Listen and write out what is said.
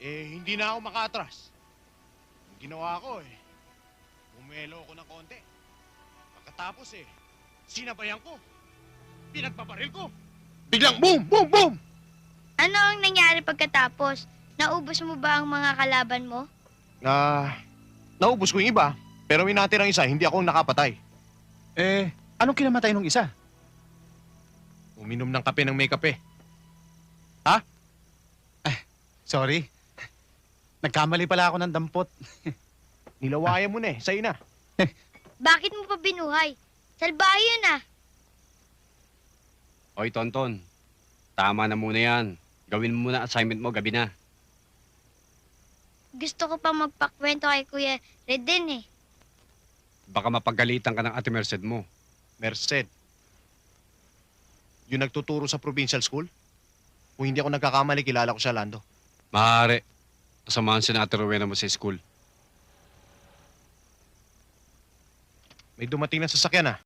Hindi na ako makatras. Ang ginawa ko bumelo ako ng konti. Pagkatapos sinabayan ko. Pinagpabaril ko. Biglang boom! Boom! Boom! Ano ang nangyari pagkatapos? Naubos mo ba ang mga kalaban mo? Naubos ko yung iba. Pero may natirang isa, hindi ako nakapatay. Anong kinamatay nung isa? Uminom ng kape ng may kape. Sorry. Nagkamali pala ako ng dampot. Nilawayan mo na sa'yo na. Bakit mo pa binuhay? Salbahe yun ah. Oy, Tonton. Tama na muna yan. Gawin mo muna assignment mo, gabi na. Gusto ko pa magpakwento kay Kuya Reden eh. Baka mapagalitan ka ng Ate Merced mo. Merced. Yung nagtuturo sa provincial school? Kung hindi ako nagkakamali, kilala ko siya, Lando. Maaari. Kasamahan si Ate Rowena mo sa school. May dumating na sasakyan